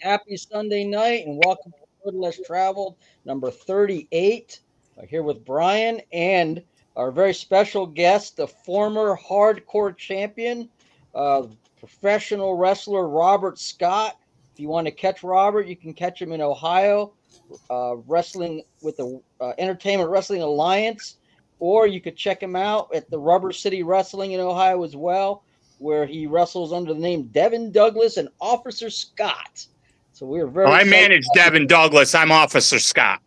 Happy Sunday night and welcome to Road Less Traveled, number 38. I'm here with Bryan and our very special guest, the former hardcore champion, uh, professional wrestler Robert Scott. If you want to catch Robert, you can catch him in Ohio, wrestling with the Entertainment Wrestling Alliance, or you could check him out at the Rubber City Wrestling in Ohio as well, where he wrestles under the name Devin Douglas and Officer Scott. So we are Oh, very I excited. manage Devin Douglas. I'm Officer Scott.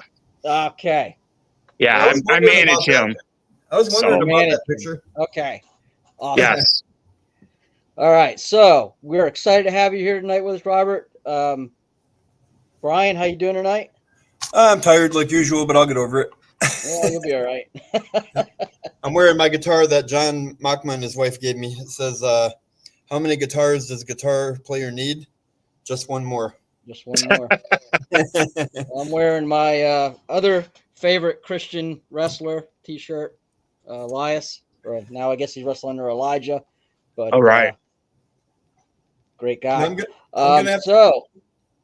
Okay. Yeah, I was I wondering manage about that. him. I was wondering So, about that picture. Okay. Awesome. yes. All right. So we're excited to have you here tonight with us, Robert. Bryan, how you doing tonight? I'm tired like usual, but I'll get over it. Yeah, you'll be all right. I'm wearing my guitar that John Mockman, his wife, gave me. It says, how many guitars does a guitar player need? Just one more. Just one more. I'm wearing my other favorite Christian wrestler T-shirt, Elias. Or now I guess he's wrestling under Elijah, but All right. great guy. I'm gonna have so,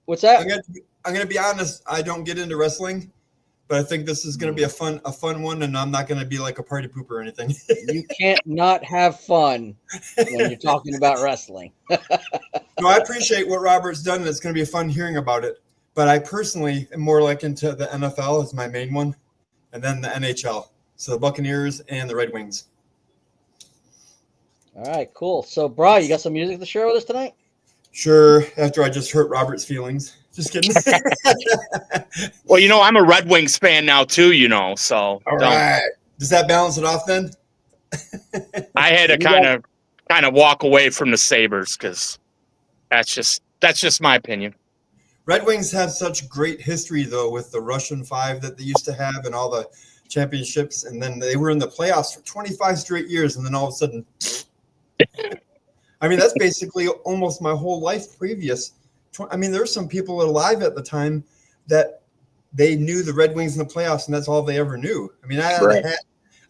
what's that? I'm gonna be honest. I don't get into wrestling, but I think this is gonna be a fun one, and I'm not gonna be like a party pooper or anything. You can't not have fun when you're talking about wrestling. No, I appreciate what Robert's done, and it's gonna be fun hearing about it. But I personally am more like into the NFL as my main one, and then the NHL. So the Buccaneers and the Red Wings. All right, cool. So, Brian, you got some music to share with us tonight? Sure, after I just hurt Robert's feelings. Just kidding. Well, I'm a Red Wings fan now too. So All right. Does that balance it off then? I had to kind of walk away from the Sabres because that's just my opinion. Red Wings have such great history though with the Russian Five that they used to have and all the championships, and then they were in the playoffs for 25 straight years, and then all of a sudden, I mean, that's basically almost my whole life previous. I mean, there's some people alive at the time that they knew the Red Wings in the playoffs, and that's all they ever knew. I mean, I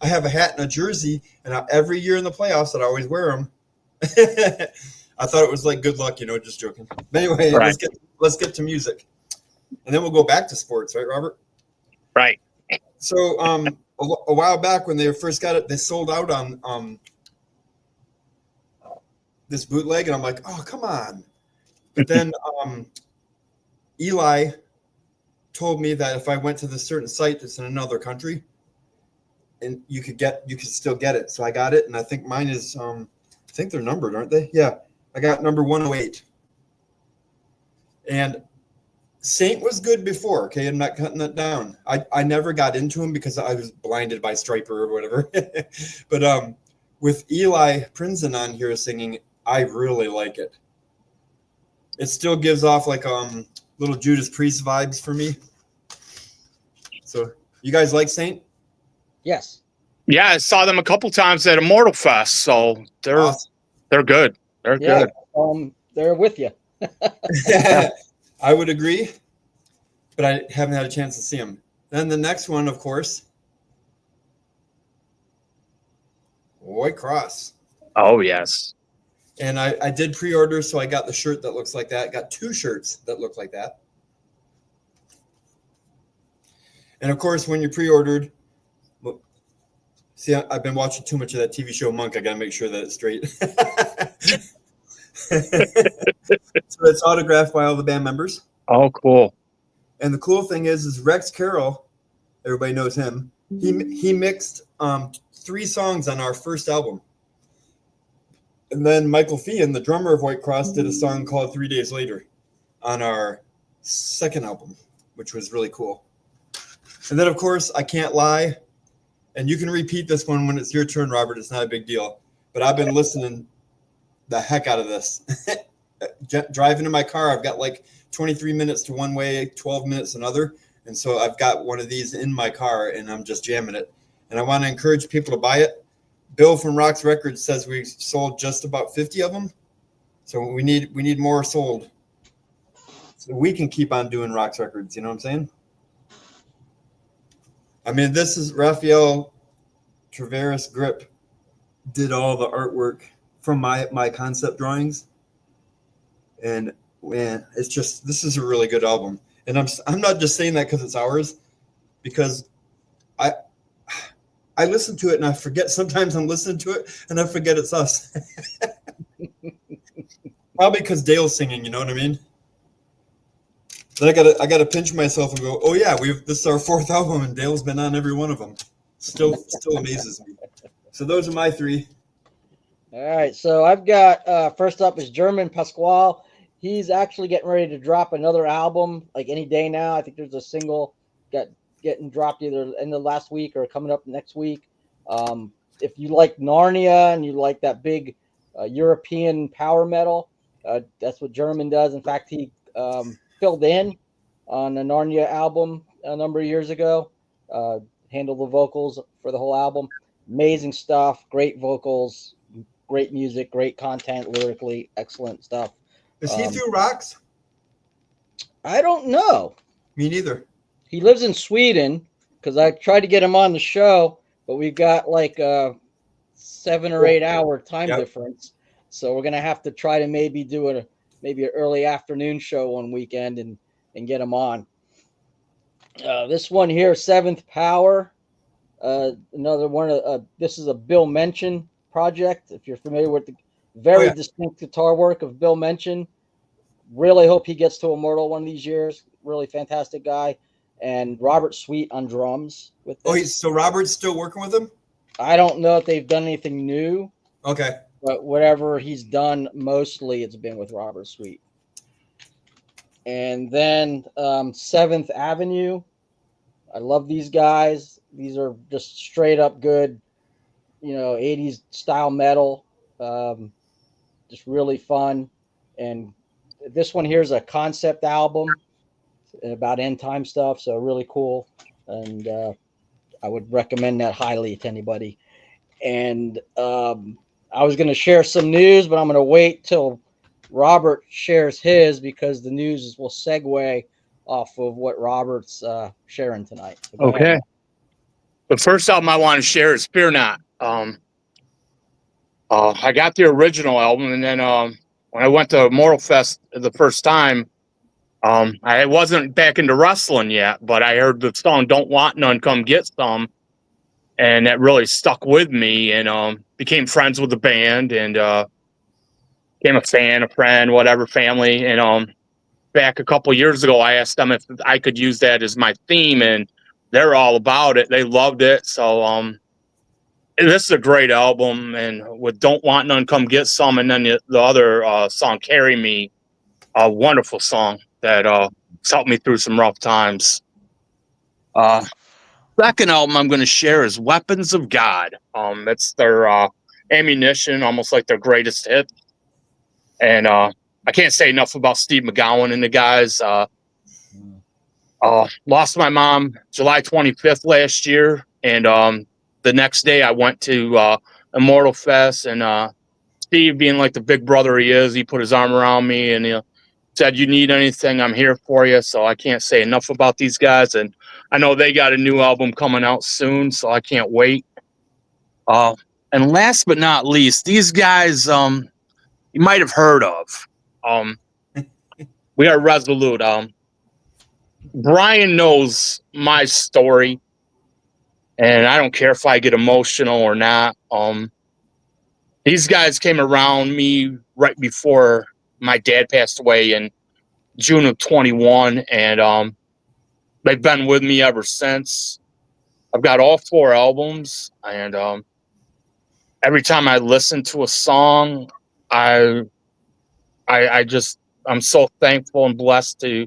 have a hat and a jersey, and every year in the playoffs, that I always wear them. I thought it was like good luck, just joking. But anyway, right. let's get to music, and then we'll go back to sports, right, Robert? Right. So, a while back when they first got it, they sold out on this bootleg, and I'm like, oh, come on. But then Eli told me that if I went to this certain site that's in another country, and you could still get it. So I got it, and I think mine is I think they're numbered, aren't they? Yeah, I got number 108. And Saint was good before. Okay, I'm not cutting that down. I never got into him because I was blinded by Striper or whatever. But with Eli Prinzen on here singing, I really like it. It still gives off like little Judas Priest vibes for me. So you guys like Saint? Yes. Yeah, I saw them a couple times at Immortal Fest, so they're Awesome. They're good. They're good. They're with you. I would agree, but I haven't had a chance to see them. Then the next one, of course, White Cross. Oh, yes. And I did pre-order, so I got the shirt that looks like that. Got 2 shirts that look like that. And, of course, when you pre-ordered, see, I've been watching too much of that TV show Monk. I got to make sure that it's straight. So it's autographed by all the band members. Oh, cool. And the cool thing is Rex Carroll, everybody knows him. He mixed 3 songs on our first album. And then Michael Feehan, the drummer of White Cross, did a song called 3 Days Later on our second album, which was really cool. And then, of course, I Can't Lie. And you can repeat this one when it's your turn, Robert. It's not a big deal. But I've been listening the heck out of this. Driving in my car, I've got like 23 minutes to one way, 12 minutes another. And so I've got one of these in my car, and I'm just jamming it. And I want to encourage people to buy it. Bill from Rocks Records says we sold just about 50 of them. So we need more sold so we can keep on doing Rocks Records. You know what I'm saying? I mean, this is Raphael Traveris Grip did all the artwork from my concept drawings. And man, it's just, this is a really good album. And I'm not just saying that because it's ours, because I listen to it and I forget, sometimes I'm listening to it and I forget it's us. Probably because Dale's singing, you know what I mean? Then I gotta pinch myself and go, oh yeah, this is our 4th album and Dale's been on every one of them. Still amazes me. So those are my 3. All right, so I've got first up is German Pasquale. He's actually getting ready to drop another album like any day now. I think there's a single getting dropped either in the last week or coming up next week. If you like Narnia and you like that big European power metal, that's what German does. In fact, he filled in on the Narnia album a number of years ago, handled the vocals for the whole album. Amazing stuff, great vocals, great music, great content, lyrically excellent stuff. Is he through Rocks? I don't know. Me neither. He lives in Sweden because I tried to get him on the show, but we've got like a 7 or 8 hour time difference. So we're gonna have to try to maybe do an early afternoon show one weekend and get him on. This one here, Seventh Power. Another one. This is a Bill Mention project. If you're familiar with the very distinct guitar work of Bill Mention, really hope he gets to Immortal one of these years. Really fantastic guy. And Robert Sweet on drums with this. So Robert's still working with him? I don't know if they've done anything new. Okay. But whatever he's done, mostly it's been with Robert Sweet. And then 7th Avenue. I love these guys. These are just straight up good, 80s style metal. Just really fun. And this one here is a concept album about end time stuff. So really cool. And I would recommend that highly to anybody. And I was going to share some news, but I'm going to wait till Robert shares his because the news will segue off of what Robert's sharing tonight. So okay. The first album I want to share is Fear Not. I got the original album, and then when I went to Immortal Fest the first time, I wasn't back into wrestling yet, but I heard the song "Don't Want None, Come Get Some," and that really stuck with me. And became friends with the band, and became a fan, a friend, whatever, family. And back a couple years ago, I asked them if I could use that as my theme, and they're all about it. They loved it. So this is a great album, and with "Don't Want None, Come Get Some," and then the other song "Carry Me," a wonderful song that helped me through some rough times. Second album I'm going to share is "Weapons of God." It's their ammunition, almost like their greatest hit. And I can't say enough about Steve McGowan and the guys. Lost my mom July 25th last year, and the next day I went to Immortal Fest, and Steve, being like the big brother he is, he put his arm around me and he said, "You need anything, I'm here for you." So I can't say enough about these guys, and I know they got a new album coming out soon, so I can't wait. And last but not least, these guys you might have heard of. We are Resolute. Bryan knows my story, and I don't care if I get emotional or not. These guys came around me right before my dad passed away in June of 21, and they've been with me ever since. I've got all 4 albums, and every time I listen to a song, I'm so thankful and blessed to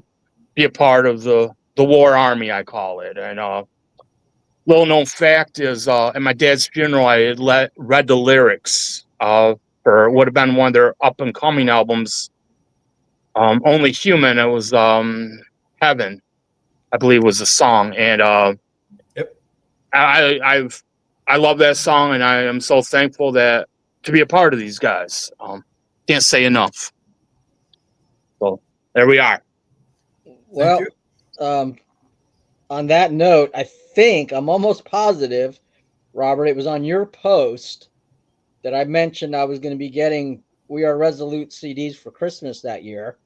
be a part of the War Army, I call it. And little known fact is, at my dad's funeral, I had read the lyrics for what would have been one of their up and coming albums, "Only Human." It was "Heaven," I believe, was the song, and Yep. I love that song, and I am so thankful to be a part of these guys. Can't say enough. So there we are. Well, on that note, I'm almost positive, Robert, it was on your post that I mentioned I was going to be getting We Are Resolute CDs for Christmas that year.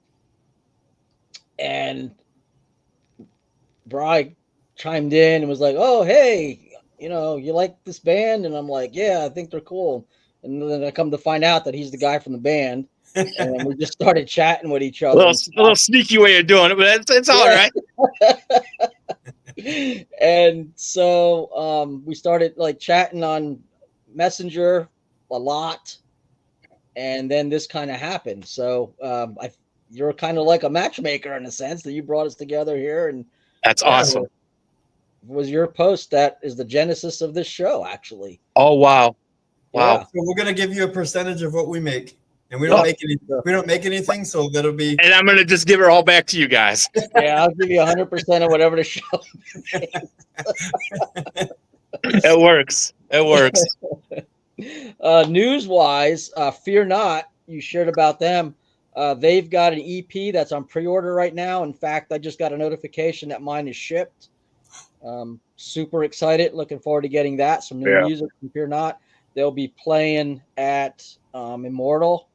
and Bry chimed in and was like, "Oh, hey, you like this band?" And I'm like, "Yeah, I think they're cool." And then I come to find out that he's the guy from the band, and then we just started chatting with each other and A little stuff. sneaky way of doing it, but it's all Yeah. right. And so we started like chatting on Messenger a lot, and then this kind of happened. So you're kind of like a matchmaker in a sense that you brought us together here, and That's yeah, awesome. it was your post that is the genesis of this show, actually. Oh wow. Wow. Yeah. So we're gonna give you a percentage of what we make, and we Oh, don't make any. We don't make anything, so that'll be. and I'm gonna just give it all back to you guys. Yeah, I'll give you 100% of whatever the show. It works. It works. News wise, Fear Not, you shared about them. They've got an EP that's on pre order right now. In fact, I just got a notification that mine is shipped. Super excited. Looking forward to getting that. Some new Yeah. music from Fear Not. They'll be playing at Immortal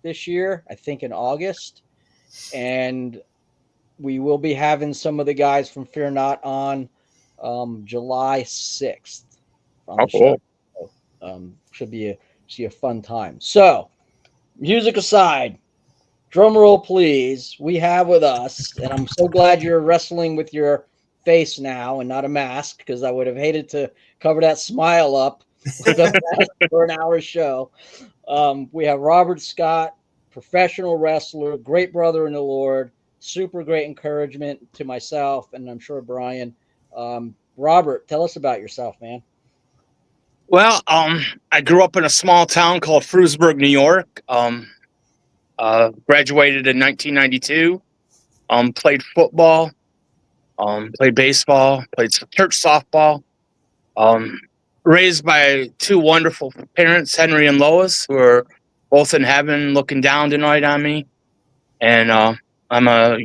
this year, I think in August. And we will be having some of the guys from Fear Not on July 6th on Oh, the show. cool. Should be a fun time. So, music aside, drum roll, please. We have with us, and I'm so glad you're wrestling with your face now and not a mask, because I would have hated to cover that smile up with a mask for an hour show. We have Robert Scott, professional wrestler, great brother in the Lord, super great encouragement to myself, and I'm sure Bryan. Robert, tell us about yourself, man. Well, I grew up in a small town called Frewsburg, New York. Graduated in 1992. Played football. Played baseball. Played church softball. Um, Raised by two wonderful parents, Henry and Lois, who are both in heaven, looking down tonight on me. And I'm a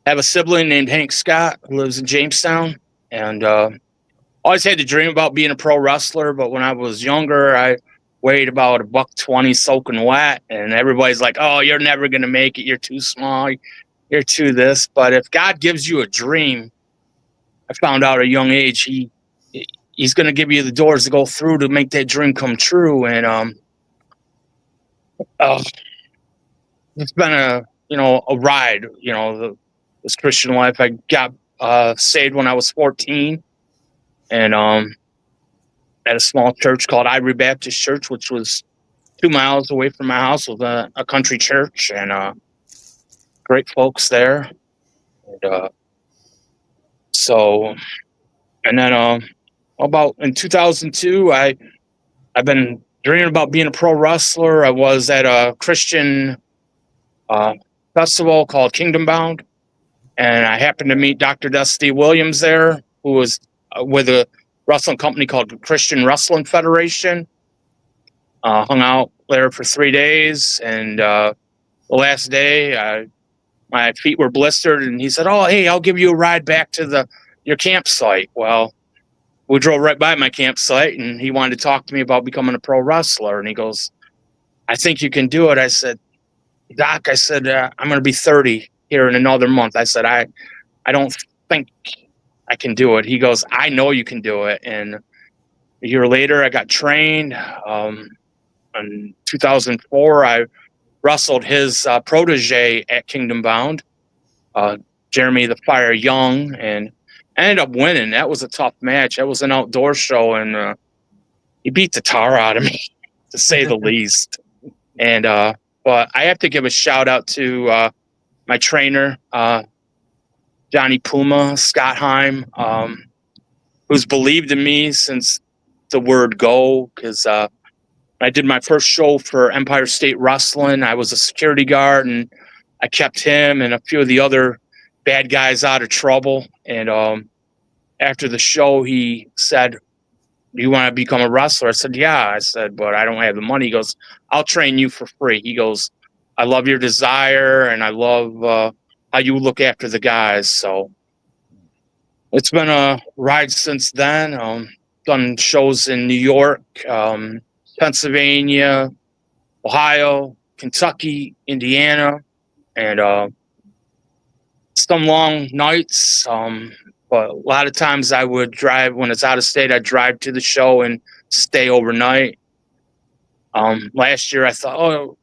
have a sibling named Hank Scott who lives in Jamestown, and always had to dream about being a pro wrestler. But when I was younger, I weighed about a buck 20 soaking wet, and everybody's like, "Oh, you're never gonna make it. You're too small. You're too this." But if God gives you a dream, I found out at a young age, he's gonna give you the doors to go through to make that dream come true. And uh, it's been a ride. This Christian life. I got saved when I was 14, and at a small church called Ivory Baptist Church, which was 2 miles away from my house, with a country church, and great folks there. And, so, and then about in 2002, I've been dreaming about being a pro wrestler. I was at a Christian uh, festival called Kingdom Bound, and I happened to meet Dr. Dusty Williams there, who was with a wrestling company called Christian Wrestling Federation. Hung out there for 3 days, and the last day, my feet were blistered, and he said, "Oh, hey, I'll give you a ride back to your campsite." Well, we drove right by my campsite, and he wanted to talk to me about becoming a pro wrestler. And he goes, "I think you can do it." I said, "Doc," I said, "I'm going to be 30 here in another month." I said, I don't think I can do it." He goes, "I know you can do it." And a year later, I got trained. In 2004, I wrestled his protege at Kingdom Bound, uh, Jeremy the Fire Young, and I ended up winning. That was a tough match. That was an outdoor show, and he beat the tar out of me, to say the least. And but I have to give a shout out to my trainer, Johnny Puma Scott Heim, who's believed in me since the word go. Because I did my first show for Empire State Wrestling. I was a security guard, and I kept him and a few of the other bad guys out of trouble. And after the show, he said, "Do you want to become a wrestler?" I said, "Yeah." I said, "But I don't have the money." He goes, "I'll train you for free." He goes, "I love your desire, and I love how you look after the guys." So it's been a ride since then. Done shows in New York, Pennsylvania, Ohio, Kentucky, Indiana, and some long nights. But a lot of times I would drive when it's out of state. I'd drive to the show and stay overnight. Last year I thought, oh,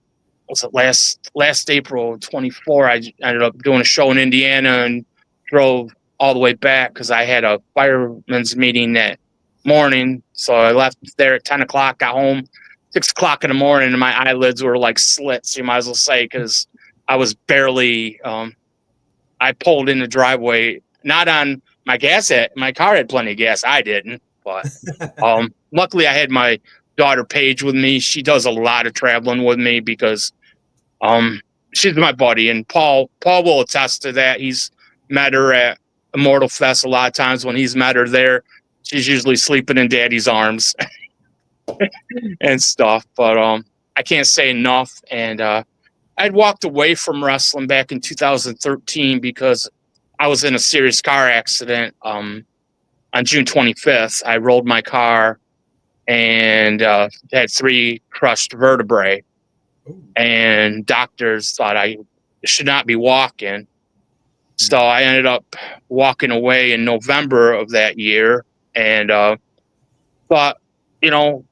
was it last April 24? I ended up doing a show in Indiana and drove all the way back because I had a fireman's meeting that morning. So I left there at 10 o'clock, got home 6 o'clock in the morning, and my eyelids were like slits, you might as well say, because I was barely. I pulled in the driveway, not on my gas. My car had plenty of gas. I didn't, but luckily I had my daughter Paige with me. She does a lot of traveling with me because she's my buddy, and Paul will attest to that. He's met her at Immortal Fest a lot of times. When he's met her there, she's usually sleeping in Daddy's arms and stuff. But I can't say enough. And I'd walked away from wrestling back in 2013 because I was in a serious car accident. On June 25th, I rolled my car and had 3 crushed vertebrae. And doctors thought I should not be walking. So I ended up walking away in November of that year, and thought, God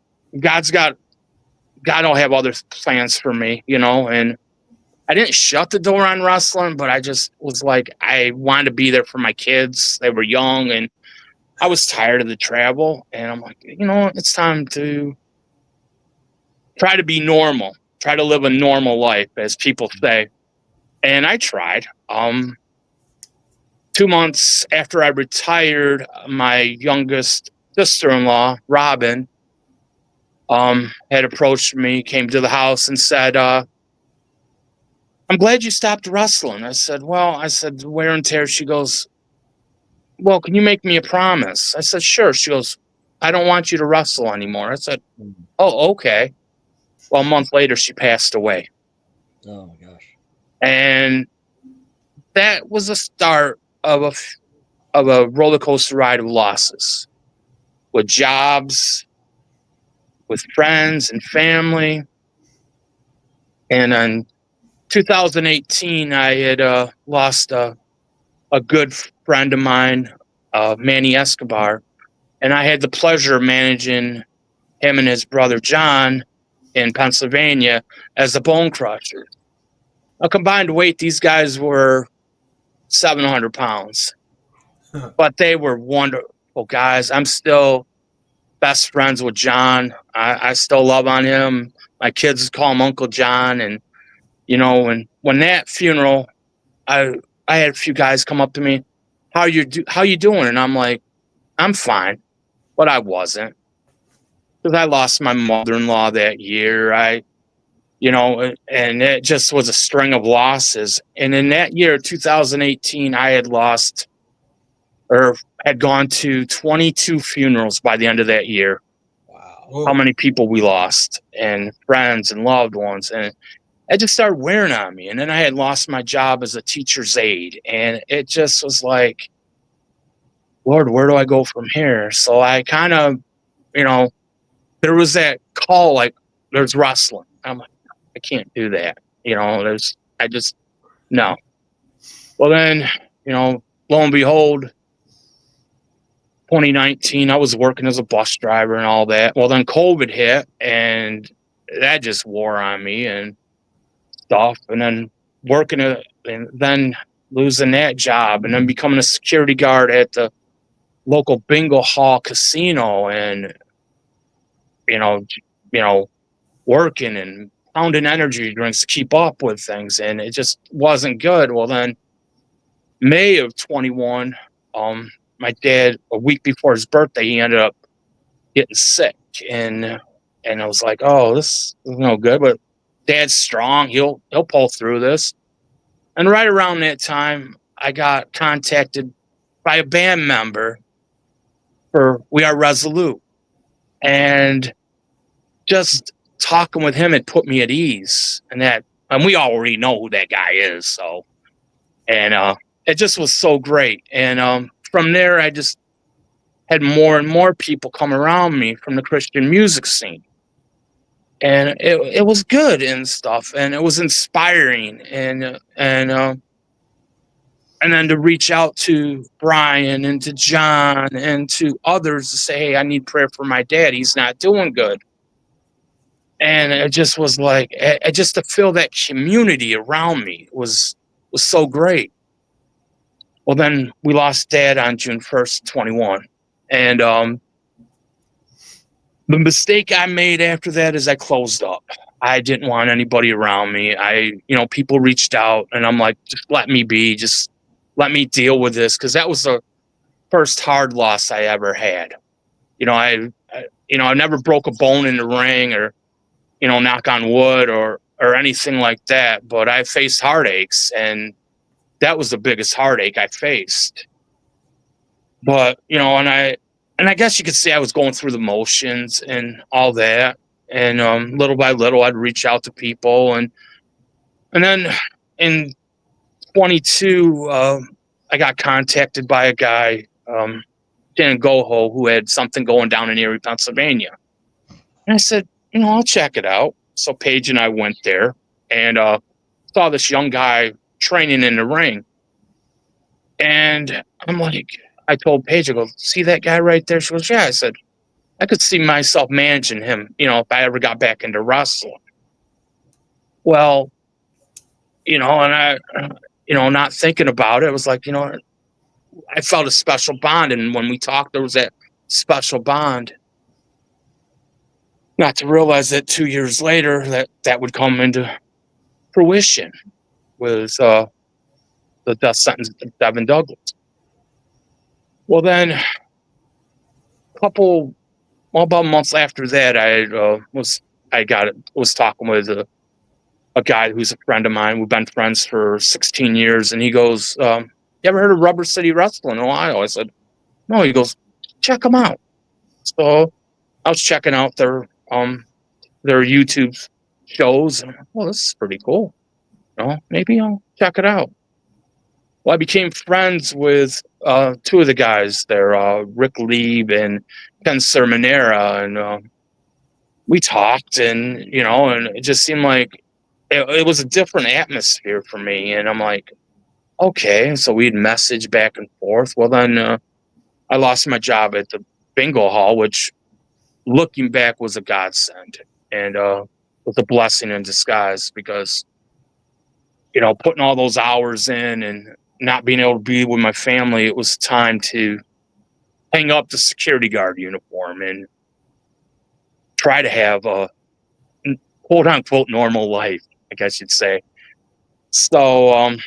don't have other plans for me, and I didn't shut the door on wrestling, but I just was like, I wanted to be there for my kids. They were young, and I was tired of the travel, and I'm like, it's time to try to be normal. Try to live a normal life, as people say. And I tried. 2 months after I retired, my youngest sister-in-law, Robin, had approached me, came to the house and said, I'm glad you stopped wrestling. I said, wear and tear. She goes, well, can you make me a promise? I said, sure. She goes, I don't want you to wrestle anymore. I said, oh, okay. Well, a month later, she passed away. Oh my gosh. And that was the start of a roller coaster ride of losses, with jobs, with friends and family. And in 2018, I had lost a good friend of mine, Manny Escobar, and I had the pleasure of managing him and his brother John in Pennsylvania as the Bone Crushers. A combined weight, these guys were 700 pounds, but they were wonderful guys. I'm still best friends with John. I still love on him. My kids call him Uncle John. And, when that funeral, I had a few guys come up to me, how you doing? And I'm like, I'm fine, but I wasn't, because I lost my mother-in-law that year. And it just was a string of losses. And in that year, 2018, I had lost or had gone to 22 funerals by the end of that year. Wow. How many people we lost, and friends and loved ones. And it just started wearing on me. And then I had lost my job as a teacher's aide. And it just was like, Lord, where do I go from here? So I kind of, there was that call, like, there's wrestling. I'm like, I can't do that. No. Well, then, lo and behold, 2019, I was working as a bus driver and all that. Well, then COVID hit, and that just wore on me and stuff. And then and then losing that job, and then becoming a security guard at the local bingo hall casino, and you know, working and pounding energy drinks to keep up with things, and it just wasn't good. Well, then May of 21, my dad, a week before his birthday, he ended up getting sick, and I was like, oh, this is no good. But Dad's strong; he'll pull through this. And right around that time, I got contacted by a band member for We Are Resolute, and just talking with him had put me at ease. And we already know who that guy is. So, and it just was so great. And from there, I just had more and more people come around me from the Christian music scene. And it was good and stuff, and it was inspiring. And And then to reach out to Brian and to John and to others to say, hey, I need prayer for my dad. He's not doing good. And it just was like, just to feel that community around me was so great. Well, then we lost Dad on June 1st, 21. And the mistake I made after that is I closed up. I didn't want anybody around me. People reached out, and I'm like, just let me be. Just let me deal with this, because that was the first hard loss I ever had. I never broke a bone in the ring, or knock on wood, or anything like that. But I faced heartaches, and that was the biggest heartache I faced. But and I guess you could say I was going through the motions and all that, and little by little I'd reach out to people, and then in 22 I got contacted by a guy, Dan Goho, who had something going down in Erie, Pennsylvania, and I said, I'll check it out. So Paige and I went there, and saw this young guy training in the ring, and I'm like, I told Paige, I go, see that guy right there? She goes, yeah. I said, I could see myself managing him, if I ever got back into wrestling. Well, and I, not thinking about it, it was like, I felt a special bond. And when we talked, there was that special bond. Not to realize that 2 years later, that would come into fruition with the death sentence of Devin Douglas. Well, then, about months after that, I was talking with a guy who's a friend of mine. We've been friends for 16 years, and he goes, "You ever heard of Rubber City Wrestling in Ohio?" I said, "No." He goes, "Check them out." So I was checking out their YouTube shows, and I'm like, "Well, this is pretty cool. Maybe I'll check it out." Well, I became friends with two of the guys there, Rick Lieb and Ken Sermonera, and we talked, and and it just seemed like it was a different atmosphere for me. And I'm like, okay. So we'd message back and forth. Well, then I lost my job at the bingo hall, which, looking back, was a godsend, and was a blessing in disguise, because putting all those hours in and not being able to be with my family, it was time to hang up the security guard uniform and try to have a quote unquote normal life, I guess you'd say. So I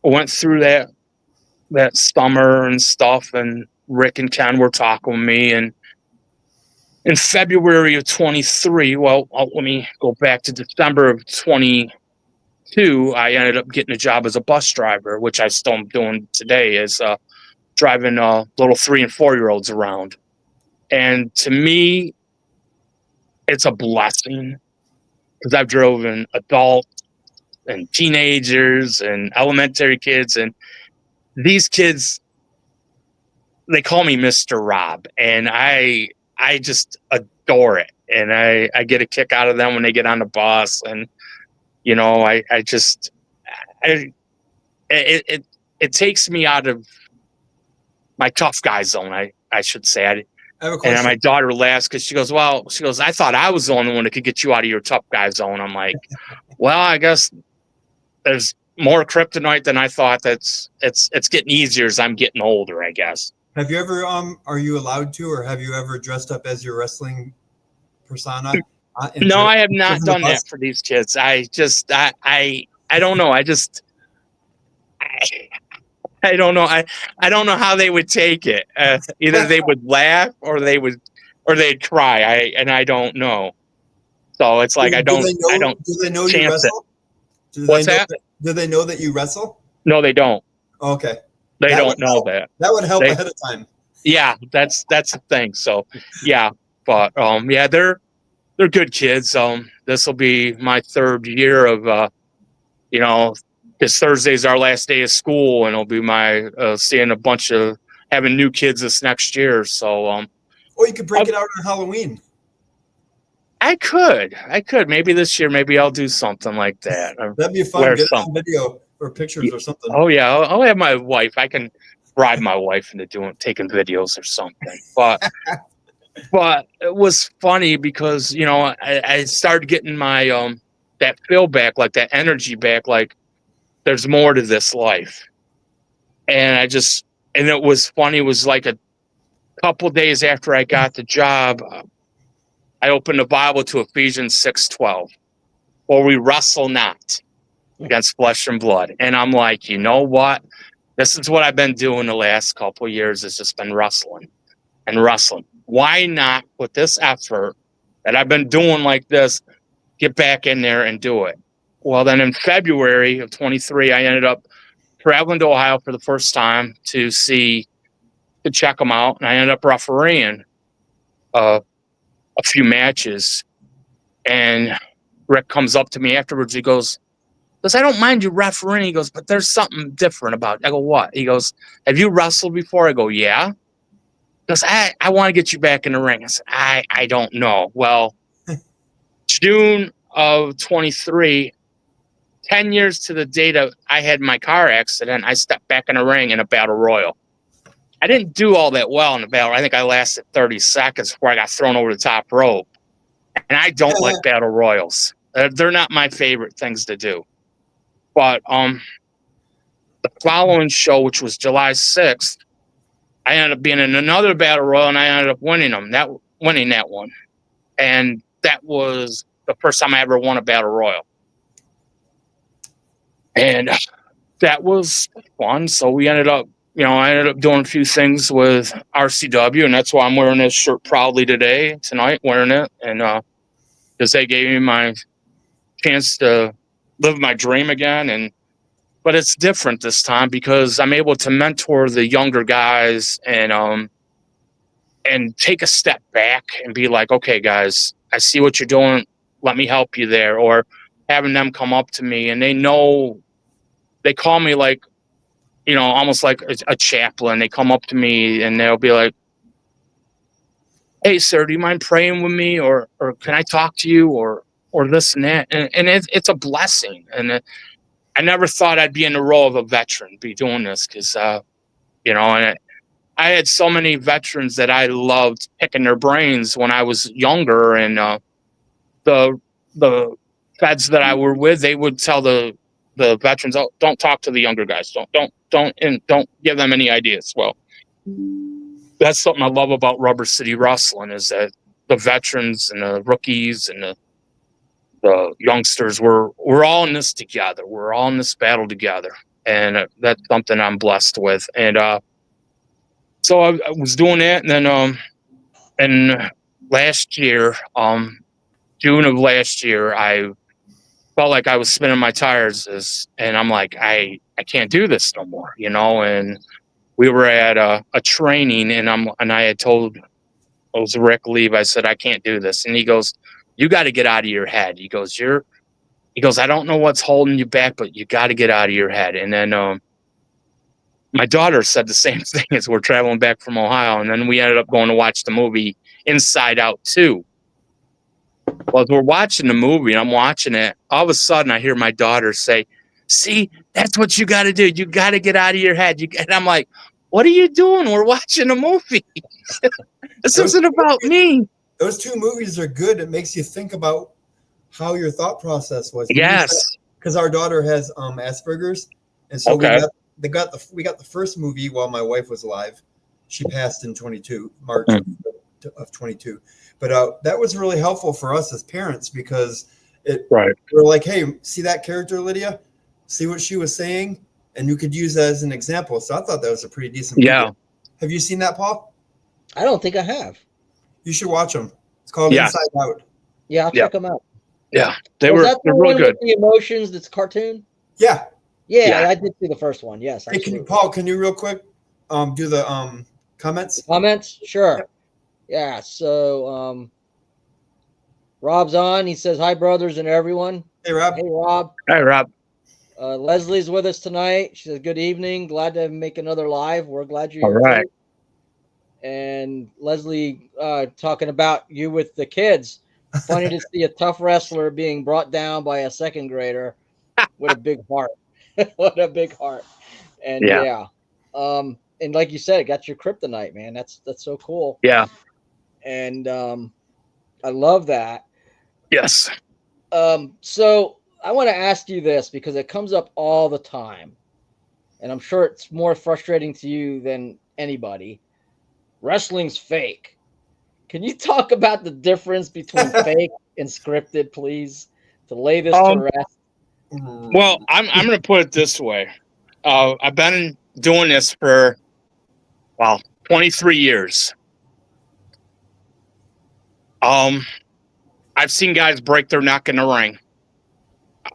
went through that summer and stuff, and Rick and Ken were talking with me, and in February of 23, let me go back to December of 22, I ended up getting a job as a bus driver, which I still am doing today, is driving little 3 and 4-year-olds around. And to me, it's a blessing, because I've driven adults and teenagers and elementary kids, and these kids, they call me Mr. Rob, and I just adore it, and I get a kick out of them when they get on the bus, and it takes me out of my tough guy zone, I should say. I have a And my question. daughter laughs, because she goes, I thought I was the only one that could get you out of your tough guy zone. I'm like, well, I guess there's more kryptonite than I thought. It's getting easier as I'm getting older, I guess. Have you ever are you allowed to, or have you ever dressed up as your wrestling persona? No, I have not done that for these kids. I don't know. I don't know. I don't know how they would take it. Either they would laugh, or they'd cry. I don't know. So it's like, I don't. Do they know you wrestle? What's that? Do they know that you wrestle? No, they don't. Okay. They don't know that. That would help ahead of time. Yeah, that's the thing. So yeah, but yeah, they're good kids. This will be my 3rd year of because Thursday's our last day of school, and it'll be my seeing a bunch of having new kids this next year. So you could break it out on Halloween. I could maybe this year, maybe I'll do something like that. That'd be fun. Get it on video. or pictures or something. Oh yeah, I'll have my wife. I can bribe my wife into taking videos or something. But it was funny because I started getting my that feel back, like that energy back, like there's more to this life. And it was funny. It was like a couple days after I got the job, I opened the Bible to Ephesians 6:12, for we wrestle not against flesh and blood. And I'm like, you know what? This is what I've been doing the last couple of years. It's just been wrestling and wrestling. Why not put this effort that I've been doing like this, get back in there and do it? Well, then in February of 23, I ended up traveling to Ohio for the first time to check them out. And I ended up refereeing a few matches. And Rick comes up to me afterwards. He goes, I don't mind you refereeing. He goes, but there's something different about it. I go, what? He goes, have you wrestled before? I go, yeah. He goes, I want to get you back in the ring. I said, I don't know. Well, June of 23, 10 years to the date of I had my car accident, I stepped back in the ring in a battle royal. I didn't do all that well in the battle. I think I lasted 30 seconds before I got thrown over the top rope. And I don't like battle royals. They're not my favorite things to do. But the following show, which was July 6th, I ended up being in another battle royal, and I ended up winning that one. And that was the first time I ever won a battle royal. And that was fun. So we ended up, I ended up doing a few things with RCW, and that's why I'm wearing this shirt proudly tonight, wearing it. And because they gave me my chance to live my dream again. But it's different this time because I'm able to mentor the younger guys and take a step back and be like, okay, guys, I see what you're doing. Let me help you there. Or having them come up to me and they call me like, almost like a chaplain. They come up to me and they'll be like, hey, sir, do you mind praying with me? Or can I talk to you? Or this and that. And it's a blessing. And I never thought I'd be in the role of a veteran, be doing this because, and I had so many veterans that I loved picking their brains when I was younger. And the feds that I were with, they would tell the veterans, oh, don't talk to the younger guys. Don't give them any ideas. Well, that's something I love about Rubber City Wrestling is that the veterans and the rookies and the youngsters, we're all in this together. We're all in this battle together. And that's something I'm blessed with. And so I was doing that. And then and last year, June of last year, I felt like I was spinning my tires and I'm like, I can't do this no more, and we were at a training and I had told, it was Rick Leave. I said, I can't do this. And he goes, you got to get out of your head. He goes, I don't know what's holding you back, but you got to get out of your head. And then my daughter said the same thing as we're traveling back from Ohio. And then we ended up going to watch the movie Inside Out 2. Well, as we're watching the movie and I'm watching it, all of a sudden I hear my daughter say, see, that's what you got to do. You got to get out of your head. And I'm like, what are you doing? We're watching a movie. This isn't about me. Those two movies are good. It makes you think about how your thought process was. Yes. Because our daughter has Asperger's. And so okay. we got the first movie while my wife was alive. She passed in March of 22. But that was really helpful for us as parents because we're like, hey, see that character, Lydia? See what she was saying? And you could use that as an example. So I thought that was a pretty decent movie. Yeah. Have you seen that, Paul? I don't think I have. You should watch them. It's called Inside Out. Yeah, I'll check them out. Yeah, they're really good. The emotions that's cartoon? Yeah. Yeah, I did see the first one. Yes. Hey, Paul, can you real quick do the comments? Comments? Sure. Yeah, so Rob's on. He says, hi, brothers and everyone. Hey, Rob. Hey, Rob. Hi, Rob. Leslie's with us tonight. She says, good evening. Glad to make another live. We're glad you're here. All right. And Leslie talking about you with the kids. Funny to see a tough wrestler being brought down by a second grader with a big heart. What a big heart. And Yeah. yeah. And like you said, it got your kryptonite, man. That's so cool. Yeah. And I love that. Yes. So I want to ask you this because it comes up all the time, and I'm sure it's more frustrating to you than anybody. Wrestling's fake. Can you talk about the difference between fake and scripted, please, to lay this to Um. rest? Well, I'm going to put it this way. I've been doing this for 23 years. Um, I've seen guys break their neck in the ring.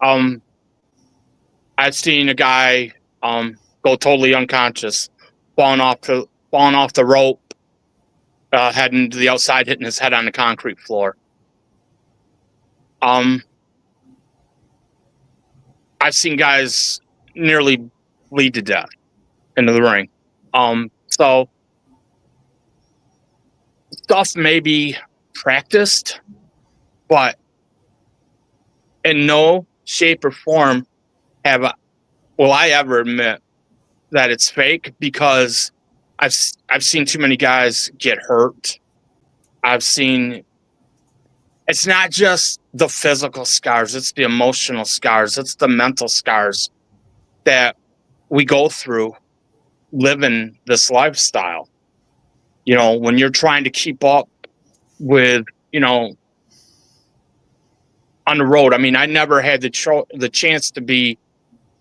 Um, I've seen a guy go totally unconscious, falling off the rope, heading to the outside, hitting his head on the concrete floor. I've seen guys nearly bleed to death into the ring. So stuff may be practiced, but in no shape or form will I ever admit that it's fake, because I've seen too many guys get hurt. I've seen it's not just the physical scars, it's the emotional scars, it's the mental scars that we go through living this lifestyle. When you're trying to keep up with, on the road. I mean, I never had the chance to be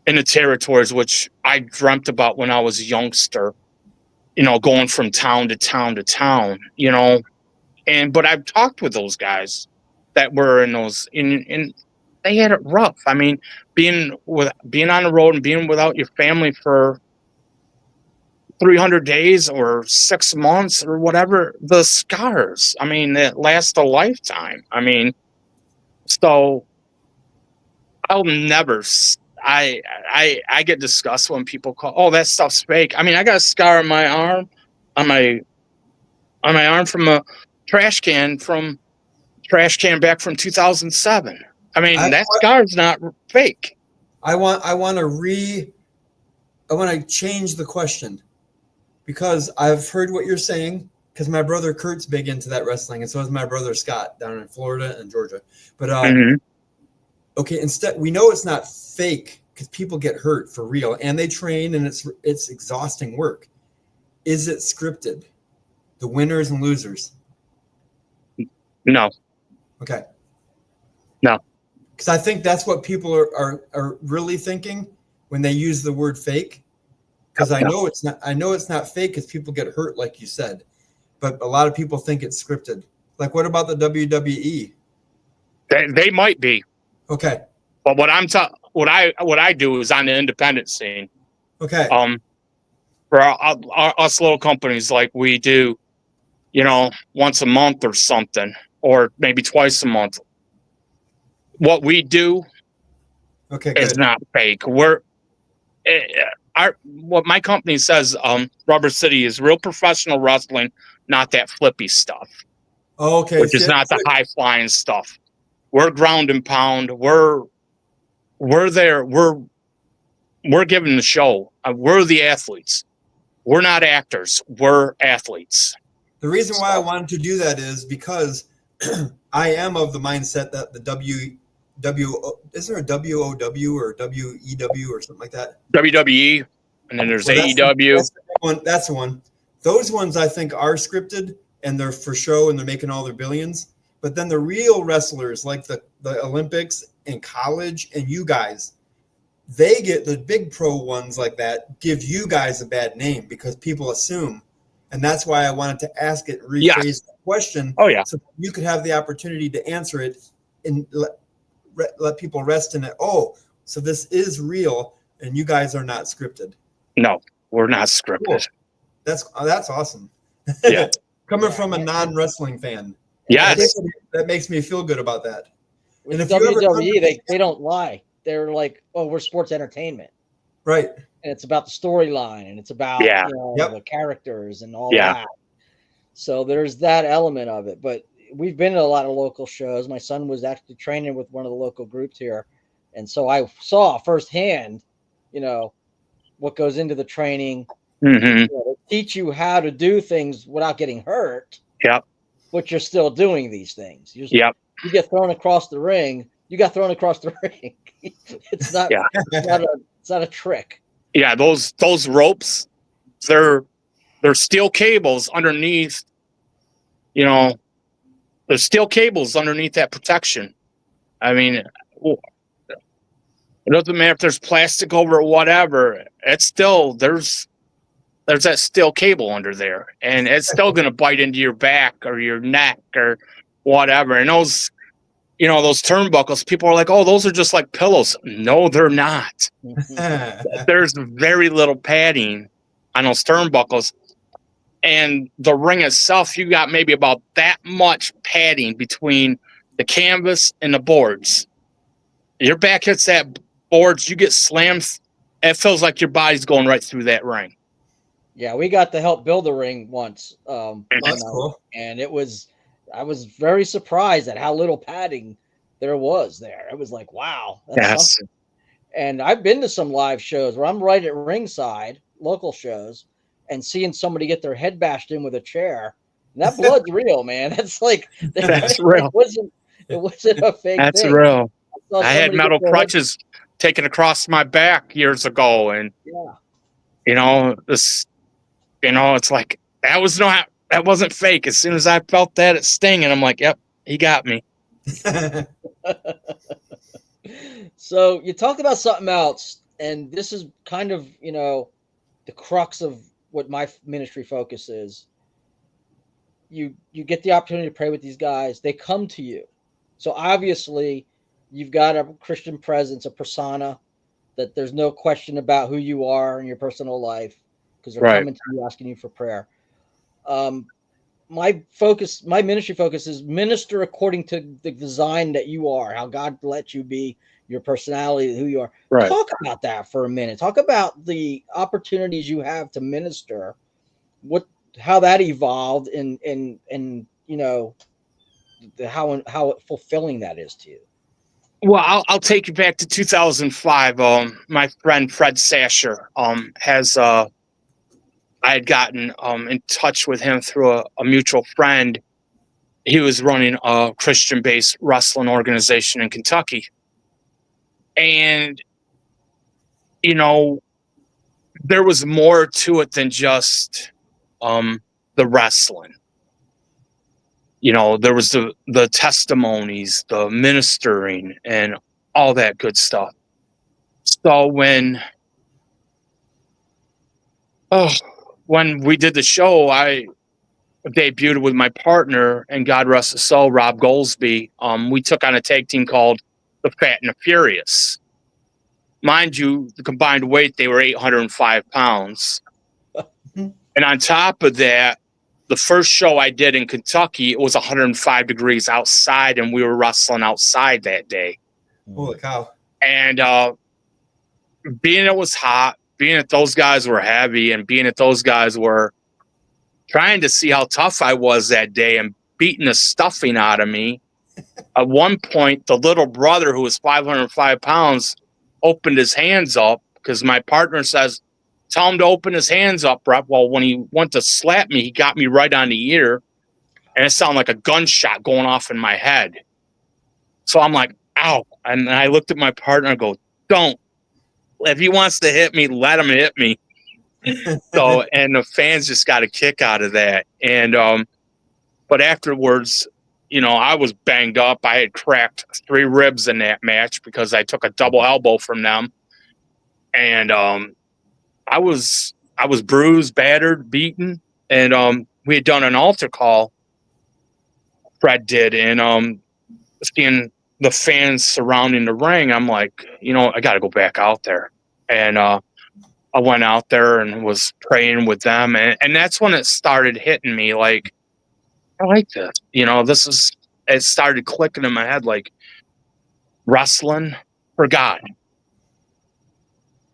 in the territories, which I dreamt about when I was a youngster, going from town to town to town, but I've talked with those guys that were in those, and they had it rough. I mean, being on the road and being without your family for 300 days or 6 months or whatever, the scars, I mean, that last a lifetime. I mean, so I'll never. I get disgusted when people call, oh, that stuff's fake. I mean, I got a scar on my arm, on my arm from a trash can back from 2007. I mean, that scar's not fake. I want to change the question, because I've heard what you're saying, because my brother Kurt's big into that wrestling, and so is my brother Scott down in Florida and Georgia. But okay, instead, we know it's not fake because people get hurt for real and they train, and it's exhausting work. Is it scripted? The winners and losers? No. Okay. No. Because I think that's what people are really thinking when they use the word fake. Because I know it's not fake because people get hurt, like you said. But a lot of people think it's scripted. Like, what about the WWE? They might be. Okay. But what I do is on the independent scene. Okay. For us little companies, like we do, once a month or something, or maybe twice a month. What we do is not fake. What my company says, Rubber City is real professional wrestling, not that flippy stuff. Okay. Which is not the high flying stuff. We're ground and pound. We're there. We're giving the show. We're the athletes. We're not actors. We're athletes. The reason why I wanted to do that is because I am of the mindset that the is there a WOW or WEW or something like that? WWE, and then there's AEW. That's the one. Those ones I think are scripted and they're for show and they're making all their billions. But then the real wrestlers, like the Olympics and college and you guys, they get the big pro ones like that, give you guys a bad name because people assume. And that's why I wanted to ask it, rephrase the question. Oh, yeah. So you could have the opportunity to answer it and let people rest in it. Oh, so this is real and you guys are not scripted. No, we're not scripted. Cool. That's awesome. Yeah. Coming from a non-wrestling fan. Yes. That makes me feel good about that. With and if WWE, they don't lie. They're like, oh, we're sports entertainment. Right. And it's about the storyline and it's about the characters and all that. So there's that element of it. But we've been to a lot of local shows. My son was actually training with one of the local groups here. And so I saw firsthand what goes into the training. Mm-hmm. They teach you how to do things without getting hurt. Yep. But you're still doing these things. Yep. You get thrown across the ring. You got thrown across the ring. It's not. Yeah. It's not a trick. Yeah. Those ropes, they're steel cables underneath. There's steel cables underneath that protection. I mean, it doesn't matter if there's plastic over it, whatever. It's still there's that steel cable under there, and it's still going to bite into your back or your neck or whatever. And those turnbuckles, people are like, oh, those are just like pillows. No, they're not. There's very little padding on those turnbuckles. And the ring itself, you got maybe about that much padding between the canvas and the boards. Your back hits that boards, you get slammed. It feels like your body's going right through that ring. Yeah, we got to help build the ring once. That's cool. And I was very surprised at how little padding there was there. It was like, wow, that's something. And I've been to some live shows where I'm right at ringside, local shows, and seeing somebody get their head bashed in with a chair. And that blood's real, man. That's like that's real. It wasn't a fake that's thing. real. I had metal crutches taken across my back years ago, and it's like that wasn't fake. As soon as I felt that sting, and I'm like, yep, he got me. So you talked about something else, and this is kind of the crux of what my ministry focus is. You get the opportunity to pray with these guys. They come to you, so obviously you've got a Christian presence, a persona that there's no question about who you are in your personal life, because they're coming to you asking you for prayer. My ministry focus is minister according to the design that you are, how God let you be, your personality, who you are. Right. Talk about that for a minute. Talk about the opportunities you have to minister, how that evolved, and how fulfilling that is to you. Well, I'll take you back to 2005. My friend Fred Sasher I had gotten in touch with him through a mutual friend. He was running a Christian-based wrestling organization in Kentucky. And, there was more to it than just the wrestling. There was the testimonies, the ministering, and all that good stuff. So when we did the show, I debuted with my partner, and God rest his soul, Rob Goldsby. We took on a tag team called the Fat and the Furious. Mind you, the combined weight, they were 805 pounds. And on top of that, the first show I did in Kentucky, it was 105 degrees outside, and we were wrestling outside that day. Holy cow. And being it was hot, being that those guys were heavy, and being that those guys were trying to see how tough I was that day and beating the stuffing out of me. At one point, the little brother, who was 505 pounds, opened his hands up because my partner says, tell him to open his hands up, Rep. Well, when he went to slap me, he got me right on the ear, and it sounded like a gunshot going off in my head. So I'm like, ow. And I looked at my partner and go, don't. If he wants to hit me, let him hit me. So, and the fans just got a kick out of that. And, but afterwards, I was banged up. I had cracked 3 ribs in that match because I took a double elbow from them. And, I was bruised, battered, beaten. And, we had done an altar call. Fred did. And, seeing the fans surrounding the ring, I'm like, I got to go back out there. And, I went out there and was praying with them. And that's when it started hitting me like, I like this. It started clicking in my head like wrestling for God.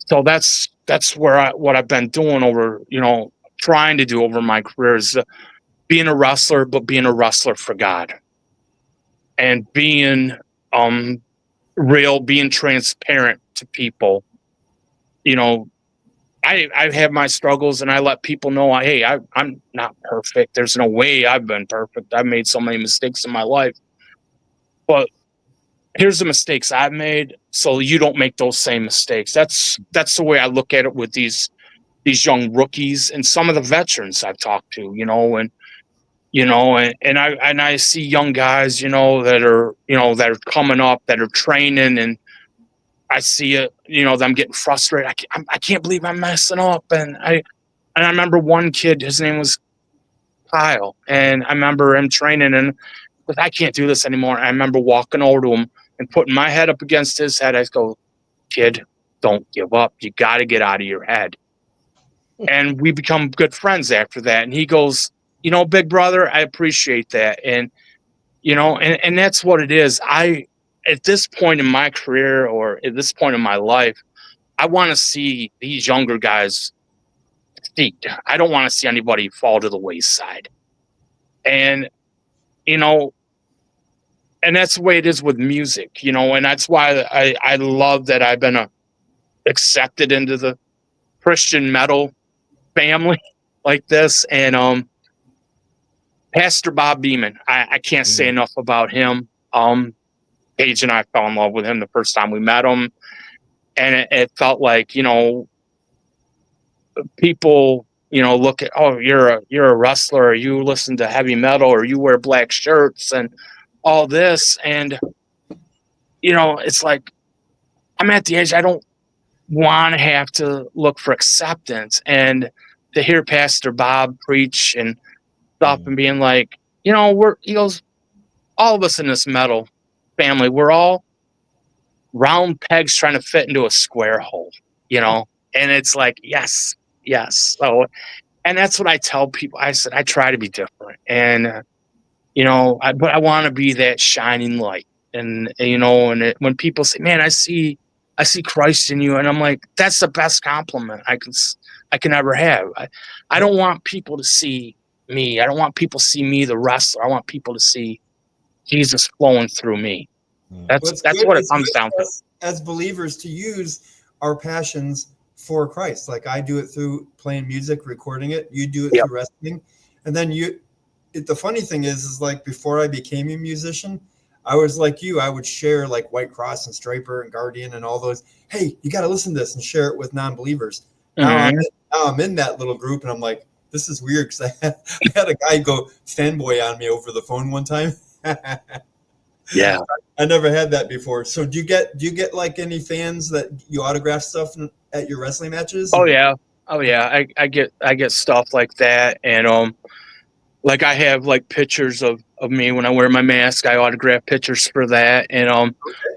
So that's what I've been doing over, trying to do over my career is being a wrestler, but being a wrestler for God. And being real, being transparent to people. I have my struggles, and I let people know, hey, I'm not perfect. There's no way I've been perfect. I've made so many mistakes in my life, but here's the mistakes I've made, so you don't make those same mistakes. That's the way I look at it with these young rookies and some of the veterans I've talked to, and I see young guys, that are coming up, that are training, and I see it, them getting frustrated. I can't believe I'm messing up, and I remember one kid, his name was Kyle, and I remember him training, and I can't do this anymore. I remember walking over to him and putting my head up against his head. I go, kid, don't give up. You got to get out of your head. And we become good friends after that. And he goes, big brother, I appreciate that. And, and that's what it is. At this point in my career, or at this point in my life, I want to see these younger guys succeed. I don't want to see anybody fall to the wayside. And, you know, and that's the way it is with music, and that's why I love that I've been accepted into the Christian metal family like this. And Pastor Bob Beeman, I can't say enough about him. Paige and I fell in love with him the first time we met him, and it felt like, people, look at, oh, you're a wrestler, or you listen to heavy metal, or you wear black shirts and all this. And it's like, I'm at the age, I don't want to have to look for acceptance. And to hear Pastor Bob preach and stuff, and being like, he goes, all of us in this metal family, we're all round pegs trying to fit into a square hole, and it's like, yes, yes. So, and that's what I tell people. I said, I try to be different, and but I want to be that shining light. And when people say, man, I see Christ in you, and I'm like, that's the best compliment I can ever have. I don't want people to see me. I don't want people to see me, the wrestler. I want people to see Jesus flowing through me. That's what it comes down to. As believers, to use our passions for Christ. Like I do it through playing music, recording it. You do it through wrestling, and then the funny thing is like before I became a musician, I was like you. I would share like White Cross and Striper and Guardian and all those. Hey, you got to listen to this and share it with non-believers. Now I'm in that little group, and I'm like, this is weird because I had a guy go fanboy on me over the phone one time. Yeah, I never had that before. So do you get like any fans that you autograph stuff at your wrestling matches? Oh yeah. I get stuff like that, and like I have like pictures of me when I wear my mask. I autograph pictures for that, and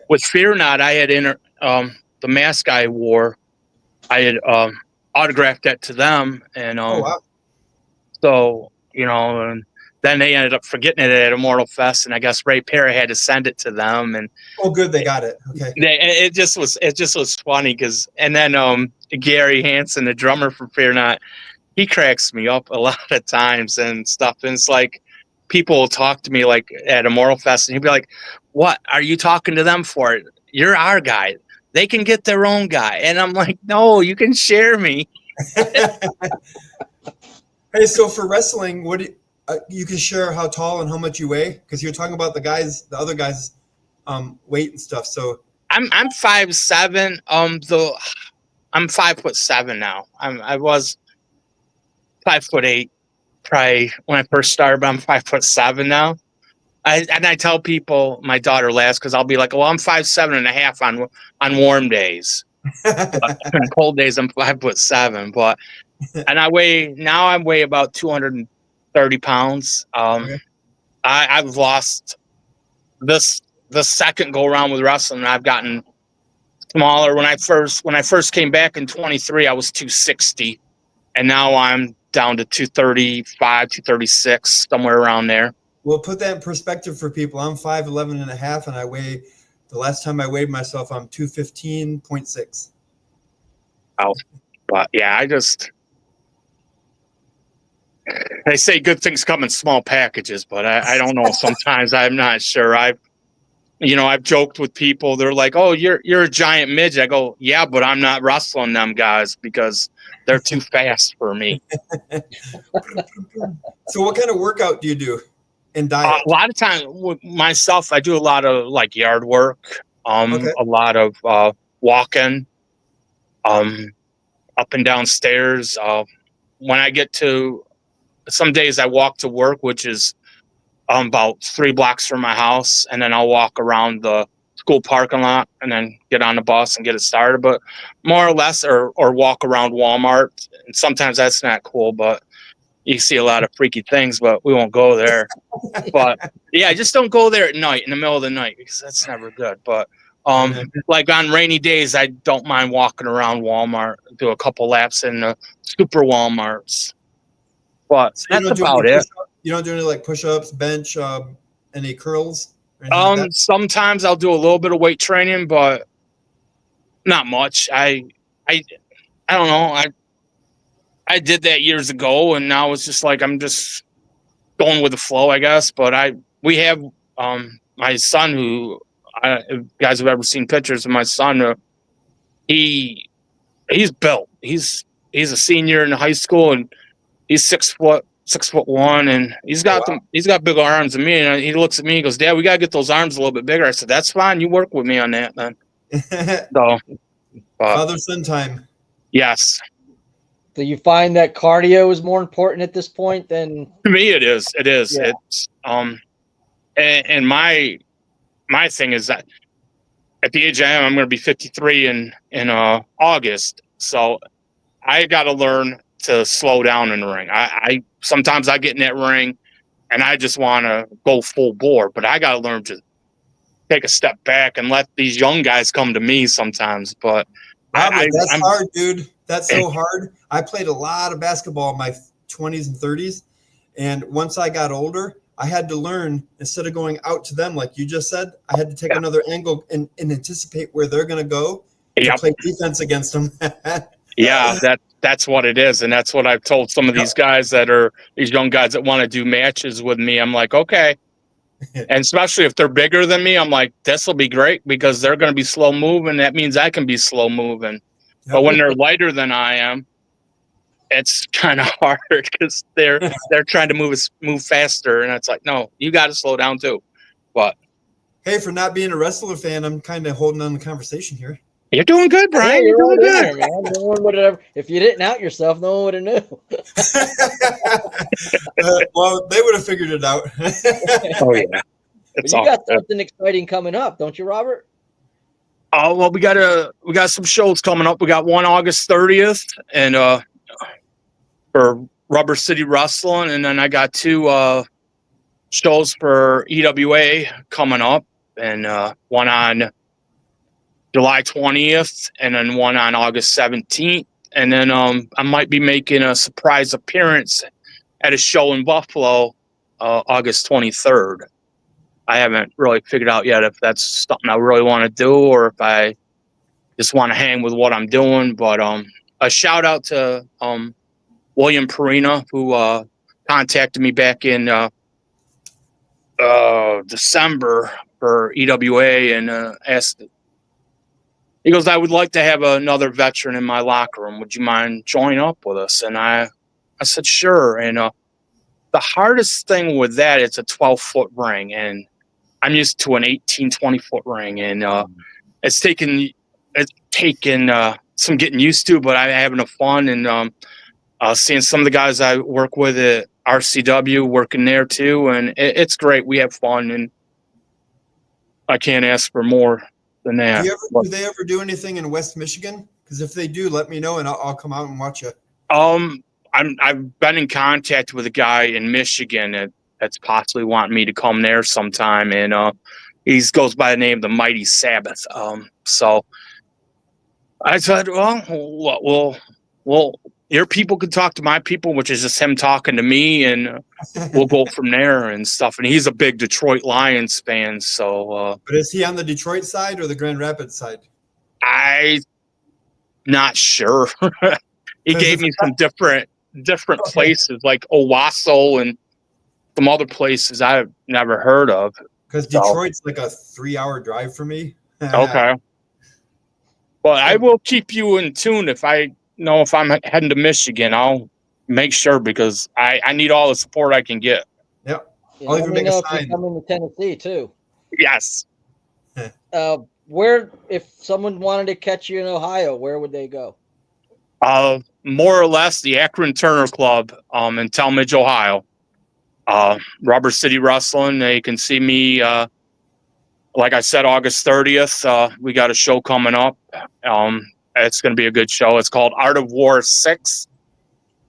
with Fear Not, I had the mask I wore, I had autographed that to them, and Oh wow. so and then they ended up forgetting it at Immortal Fest, and I guess Ray Perry had to send it to them, and oh good, they got it. Okay. it just was funny because, and then Gary Hansen, the drummer for Fear Not, he cracks me up a lot of times and stuff. And it's like people will talk to me like at Immortal Fest, and he'll be like, "What are you talking to them for? You're our guy. They can get their own guy." And I'm like, "No, you can share me." Hey, so for wrestling, what you can share how tall and how much you weigh? Because you're talking about the other guys' weight and stuff. So I'm 5'7". I'm 5'7" now. I was 5'8" probably when I first started, but I'm 5'7" now. I tell people, my daughter laughs because I'll be like, well, I'm 5'7.5" on warm days. But on cold days, I'm 5'7". But and I weigh about 230 pounds. okay. I've lost the second go around with wrestling. I've gotten smaller. When I first came back in 23, I was 260, and now I'm down to 235, 236, somewhere around there. Well, put that in perspective for people. I'm 5'11 and a half, and I weigh. The last time I weighed myself, I'm 215.6. Oh, but yeah, they say good things come in small packages, but I don't know. Sometimes I'm not sure. I've joked with people. They're like, "Oh, you're a giant midget." I go, "Yeah, but I'm not wrestling them guys because they're too fast for me." So what kind of workout do you do and diet? A lot of times with myself, I do a lot of like yard work, Okay. a lot of walking, um, up and down stairs. When I get to some days, I walk to work, which is about 3 blocks from my house, and then I'll walk around the school parking lot and then get on the bus and get it started. But more or less, or walk around Walmart. And sometimes that's not cool, but you see a lot of freaky things, but we won't go there. But yeah, just don't go there at night in the middle of the night because that's never good. But like on rainy days, I don't mind walking around Walmart, do a couple laps in the super Walmarts. But So that's about it. You don't do any like push-ups, bench, any curls, or anything like that? Sometimes I'll do a little bit of weight training, but not much. I don't know. I did that years ago, and now it's just like I'm just going with the flow, I guess. But we have my son, who if you guys have ever seen pictures of my son, he's built. He's a senior in high school, and he's 6'1", and he's got bigger arms than me. And he looks at me, he goes, "Dad, we gotta get those arms a little bit bigger." I said, "That's fine. You work with me on that, then." So, Father-son time. yes, So you find that cardio is more important at this point than to me it is. It is. Yeah. It's and my thing is that at the age I am, I'm going to be 53 in August. So I got to learn to slow down in the ring. I sometimes I get in that ring and I just want to go full bore, but I got to learn to take a step back and let these young guys come to me sometimes. But Robert, that's I'm hard, dude. That's so hard. I played a lot of basketball in my 20s and 30s. And once I got older, I had to learn, instead of going out to them, like you just said, I had to take another angle and anticipate where they're going to go to play defense against them. Yeah, that's what it is. And that's what I've told some of these guys that are these young guys that want to do matches with me. I'm like, okay. And especially if they're bigger than me, I'm like, this will be great because they're going to be slow moving. That means I can be slow moving. But when they're lighter than I am, it's kind of hard because they're trying to move faster, and it's like, no, you got to slow down too. But hey, for not being a wrestler fan, I'm kind of holding on the conveation here. You're doing good, Brian. Yeah, you're doing good, there, man. No one would have. If you didn't out yourself, no one would have knew. Well, they would have figured it out. Oh yeah, But you got something exciting coming up, don't you, Robert? Oh well, we got some shows coming up. We got one August 30th, and for Rubber City Wrestling, and then I got 2 shows for EWA coming up, and one on July 20th, and then one on August 17th, and then I might be making a surprise appearance at a show in Buffalo, August 23rd. I haven't really figured out yet if that's something I really want to do or if I just want to hang with what I'm doing. But a shout out to William Perina, who contacted me back in December for EWA and asked. He goes, "I would like to have another veteran in my locker room. Would you mind joining up with us?" And I said, "Sure." And the hardest thing with that, it's a 12-foot ring, and I'm used to an 18, 20-foot ring, and it's taken some getting used to, but I'm having a fun, and seeing some of the guys I work with at RCW working there too, and it's great. We have fun, and I can't ask for more than that. Do they ever do anything in West Michigan? Because if they do, let me know, and I'll come out and watch it. I've been in contact with a guy in Michigan that's possibly wanting me to come there sometime, and he goes by the name of the Mighty Sabbath. So I said, well, your people could talk to my people, which is just him talking to me, and we'll go from there and stuff. And he's a big Detroit Lions fan, so. But is he on the Detroit side or the Grand Rapids side? I'm not sure. He gave me some different places like Owasso and some other places I've never heard of. Because Detroit's like a 3-hour drive for me. Okay. Well, I will keep you in tune if I know if I'm heading to Michigan. I'll make sure because I need all the support I can get. Yep. Yeah, I'll let even me make a know if you're sign. coming to Tennessee too. Yes. Where, if someone wanted to catch you in Ohio, where would they go? More or less the Akron Turner Club in Talmadge, Ohio. Rubber City Wrestling. They can see me, like I said, August 30th. We got a show coming up. It's going to be a good show. It's called Art of War 6.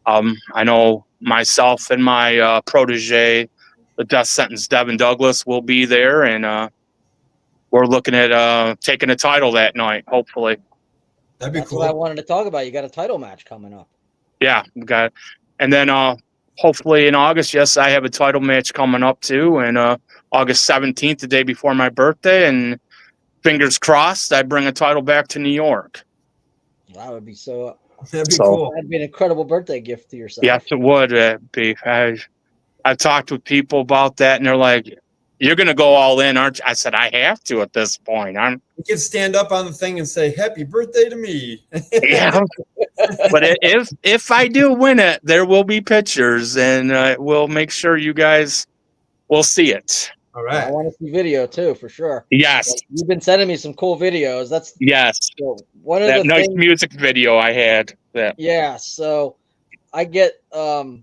I know myself and my protege, the Death Sentence Devin Douglas, will be there, and we're looking at taking a title that night, hopefully. That'd be That's cool. what I wanted to talk about. You got a title match coming up. Yeah, we got it. And then hopefully in August, yes, I have a title match coming up too, and August 17th, the day before my birthday, and fingers crossed, I bring a title back to New York. That would be so. That'd be cool. That'd be an incredible birthday gift to yourself. Yes, it would be. I've talked with people about that, and they're like, "You're going to go all in, aren't you?" I said, "I have to at this point. You can stand up on the thing and say, "Happy birthday to me." Yeah." But if I do win it, there will be pictures, and we'll make sure you guys will see it. All right. I want to see video too, for sure. Yes. You've been sending me some cool videos. That's one of that the nice things, music video I had. That. Yeah. So I get a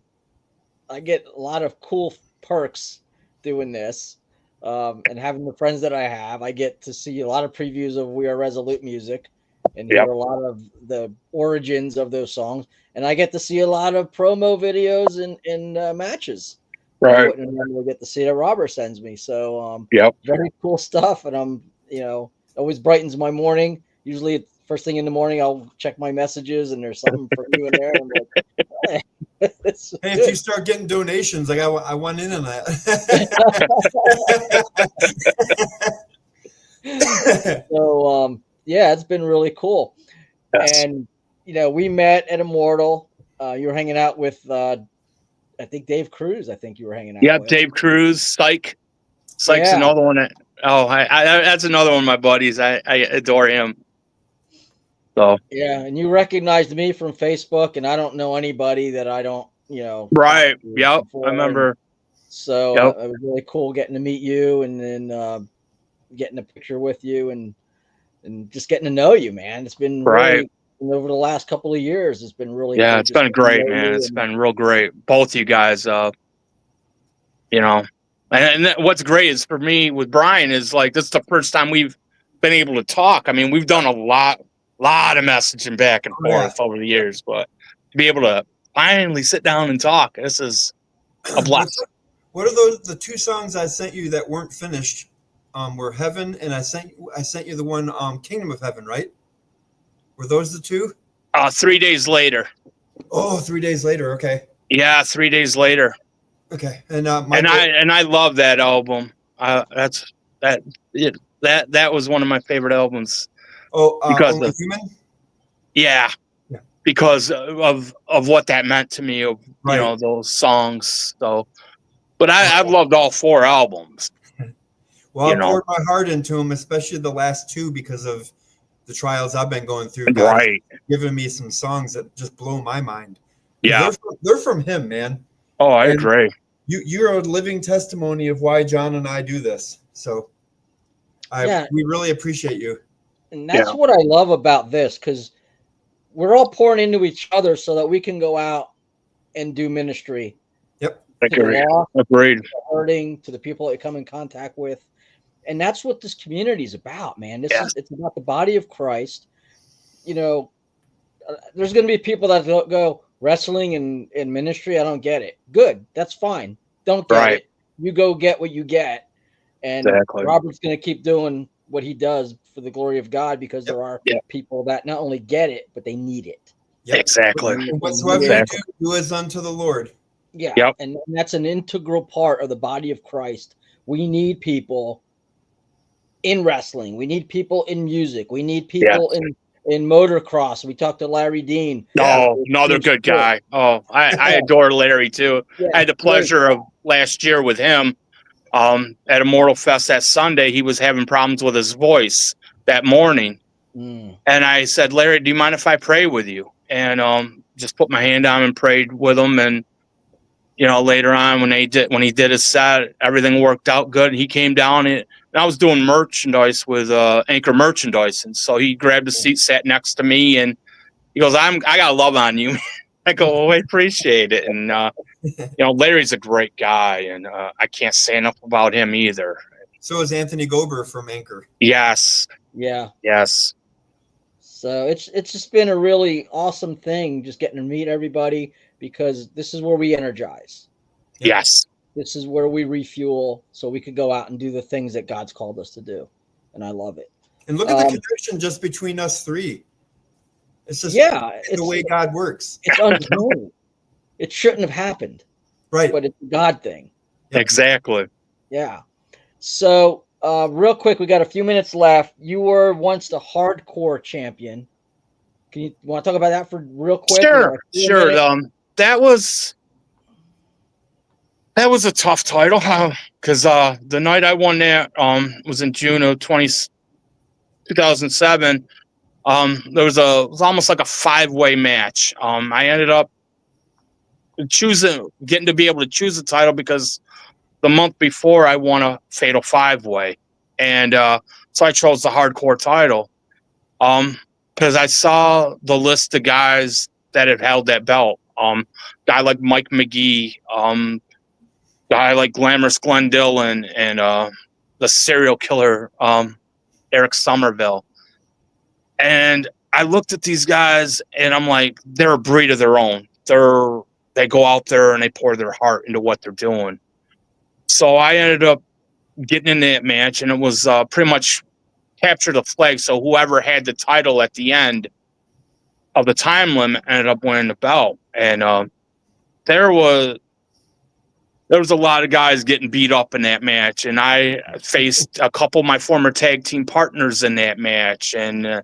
lot of cool perks doing this. And having the friends that I have, I get to see a lot of previews of We Are Resolute music and hear a lot of the origins of those songs. And I get to see a lot of promo videos and matches. Right. I wouldn't normally get to see that Robert sends me. So very cool stuff. And I'm, always brightens my morning. Usually first thing in the morning, I'll check my messages and there's something for you in there. And I'm like, hey. Hey, if you start getting donations, like I want in on that. So it's been really cool. Yes. And we met at Immortal. You were hanging out with I think Dave Cruz. I think you were hanging out. Yeah, with. Dave Cruz. Psych's another one. That's another one of my buddies. I adore him. So yeah, and you recognized me from Facebook, and I don't know anybody that I don't, Right. Yep. I remember. So it was really cool getting to meet you, and then getting a picture with you, and just getting to know you, man. It's been really, over the last couple of years. It's been really cool. It's been great, man. It's been real great. Both you guys, and what's great is for me with Bryan is like this is the first time we've been able to talk. I mean, we've done a lot of messaging back and forth over the years, but to be able to finally sit down and talk, this is a blessing. What are the two songs I sent you that weren't finished? Were Heaven, and I sent you the one Kingdom of Heaven, right? Were those the two? 3 days later. Oh, 3 days later. Okay. Yeah, 3 days later. Okay, and I love that album. That was one of my favorite albums. Oh, because Only Human. Yeah, because of what that meant to me. Of those songs. So, but I've loved all 4 albums. Well, I poured my heart into them, especially the last 2, because of the trials I've been going through. God giving me some songs that just blow my mind. Yeah, they're from Him, man. Oh, I agree. You're a living testimony of why John and I do this. So, we really appreciate you. And that's what I love about this, because we're all pouring into each other so that we can go out and do ministry. Yep. Agreed. To the hurting, to the people that you come in contact with. And that's what this community is about, man. It's about the body of Christ. There's going to be people that go, wrestling and ministry, I don't get it. Good. That's fine. Don't get it. You go get what you get. And Robert's going to keep doing what he does for the glory of God, because there are people that not only get it, but they need it. Yep. Exactly. Whatsoever you do is unto the Lord. Yeah. Yep. And that's an integral part of the body of Christ. We need people in wrestling. We need people in music. We need people in motocross. We talked to Larry Dean. Oh, another good guy. Oh, I adore Larry too. Yeah, I had the pleasure of last year with him. at Immortal Fest that Sunday, he was having problems with his voice that morning. Mm. And I said, Larry, do you mind if I pray with you? And just put my hand on him and prayed with him. And later on when he did his set, everything worked out good. He came down and I was doing merchandise with Anchor Merchandise, and so he grabbed a seat, sat next to me, and he goes, I got love on you. I go, well, I appreciate it. And Larry's a great guy, and I can't say enough about him either. So is Anthony Gober from Anchor. Yes. Yeah. Yes. So it's just been a really awesome thing, just getting to meet everybody, because this is where we energize. Yes. This is where we refuel, so we could go out and do the things that God's called us to do, and I love it. And look at the connection just between us three. It's just the way God works. It's uncanny. It shouldn't have happened, right? But it's a God thing. Yep. Exactly. Yeah. So, real quick, we got a few minutes left. You were once the hardcore champion. You want to talk about that for real quick? Sure. That was a tough title because the night I won that was in June of 2007. There was almost like a 5-way match. I ended up getting to be able to choose the title because the month before I won a fatal 5-way, and so I chose the hardcore title because I saw the list of guys that had held that belt. Guy like Mike McGee, guy like Glamorous Glenn Dillon, and the serial killer Eric Somerville. And I looked at these guys and I'm like, they're a breed of their own. They go out there and they pour their heart into what they're doing. So I ended up getting in that match, and it was pretty much capture the flag. So whoever had the title at the end of the time limit ended up winning the belt. And there was a lot of guys getting beat up in that match, and I faced a couple of my former tag team partners in that match, and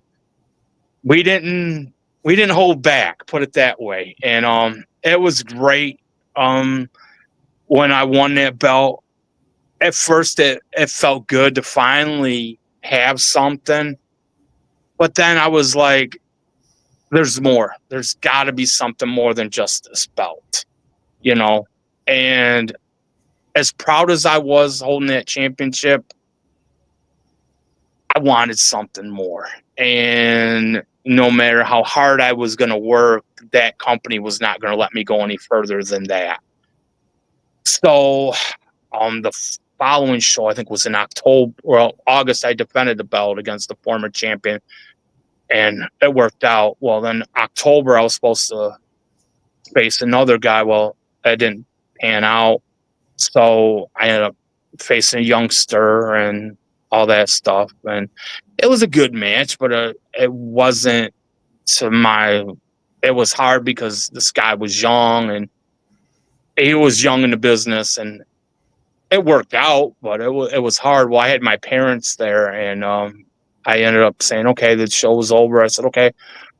we didn't hold back, put it that way. And it was great. When I won that belt, at first it felt good to finally have something, but then I was like, there's more. There's got to be something more than just this belt, and as proud as I was holding that championship, I wanted something more. And no matter how hard I was going to work, that company was not going to let me go any further than that. So the following show, I think was in August, I defended the belt against the former champion, and it worked out. Well, then October, I was supposed to face another guy. Well, it didn't pan out. So I ended up facing a youngster and all that stuff. And it was a good match, but it wasn't it was hard because this guy was young, and he was young in the business, and it worked out, but it was hard. Well, I had my parents there, and I ended up saying, okay, the show was over. I said, okay,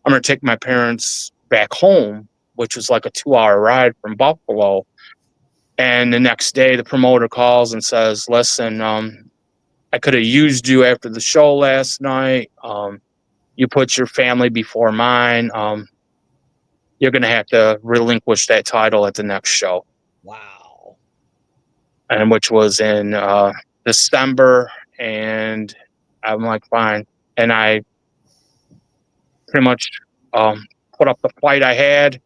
I'm going to take my parents back home, which was like a 2-hour ride from Buffalo. And the next day, the promoter calls and says, listen, I could have used you after the show last night. You put your family before mine. You're going to have to relinquish that title at the next show. Wow. And which was in December. And I'm like, fine. And I pretty much put up the fight I had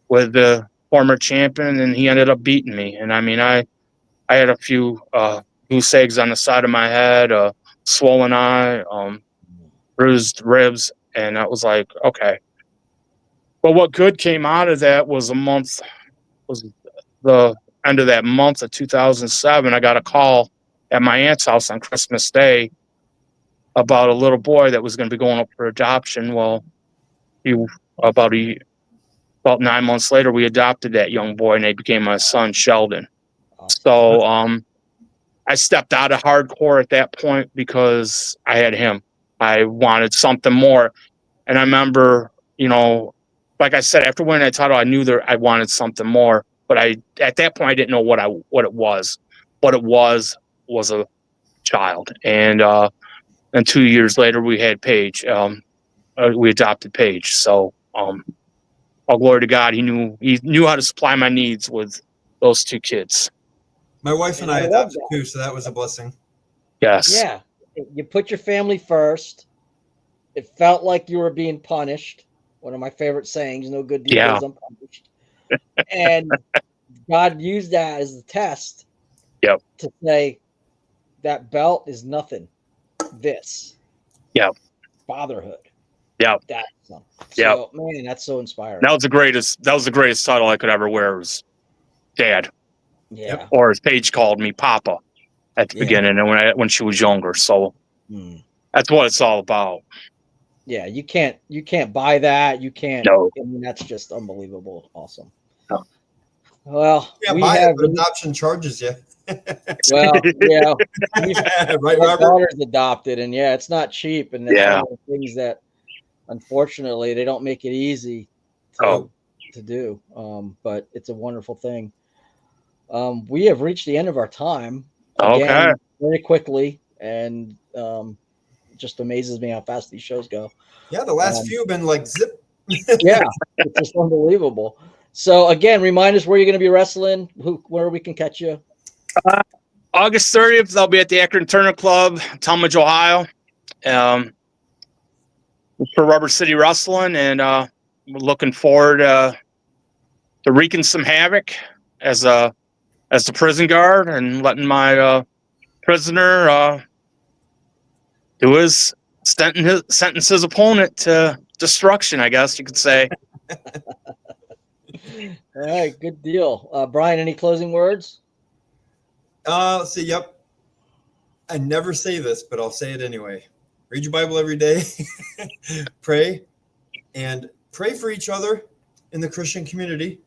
with the former champion, and he ended up beating me. And I mean, I had a few goose eggs on the side of my head, swollen eye, bruised ribs, and I was like, okay. But what good came out of that was the end of that month of 2007. I got a call at my aunt's house on Christmas Day about a little boy that was going to be going up for adoption. Well, about 9 months later, we adopted that young boy, and he became my son, Sheldon. So I stepped out of hardcore at that point because I had him. I wanted something more. And I remember, like I said, after winning that title, I knew that I wanted something more. But at that point, I didn't know what it was. but it was a child. And 2 years later, we had Paige. We adopted Paige. So all glory to God. He knew how to supply my needs with those 2 kids. My wife and I love adopted too, so that was a blessing. Yes. Yeah. You put your family first. It felt like you were being punished. One of my favorite sayings, no good deed goes unpunished. And God used that as the test Yep. to say that belt is nothing. This. Yep. Fatherhood. Yep. That's something. Yep. So man, that's so inspiring. That was the greatest title I could ever wear, was Dad. Yeah. Or as Paige called me, Papa, at the beginning, and when she was younger. So that's what it's all about. Yeah, you can't buy that. You can't. No. I mean, that's just unbelievable. Awesome. No. Well, You can't we buy have it, but adoption charges you. well, yeah. Right, My Robert? daughter's adopted, and yeah, it's not cheap, and it's Yeah. one of the things that, unfortunately, they don't make it easy to do. But it's a wonderful thing. We have reached the end of our time again very quickly, and just amazes me how fast these shows go. Yeah, the last few have been like zip. Yeah, it's just unbelievable. So again, remind us where you're going to be wrestling, where we can catch you. August 30th, I'll be at the Akron Turner Club, Talmadge, Ohio, for Rubber City Wrestling, and we're looking forward to wreaking some havoc as the prison guard and letting my prisoner do his sentence his opponent to destruction, I guess you could say. All right, good deal. Bryan, any closing words? Let's see. Yep. I never say this, but I'll say it anyway. Read your Bible every day. Pray, and pray for each other in the Christian community.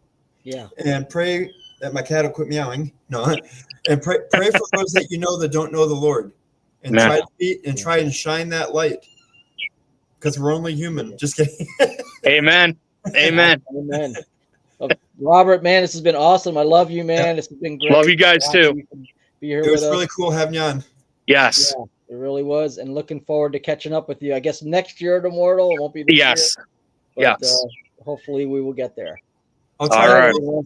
Yeah. And pray that my cat will quit meowing. No. And pray for those that you know that don't know the Lord. And try and shine that light. Because we're only human. Just kidding. Amen. Amen. Amen. Robert, man, this has been awesome. I love you, man. This has been great. Love you guys too. Be here It was with really us. cool having you on. Yes. Yeah, it really was. And looking forward to catching up with you. I guess next year at Immortal. It won't be this year. But, Yes. hopefully we will get there. I'll try. All right.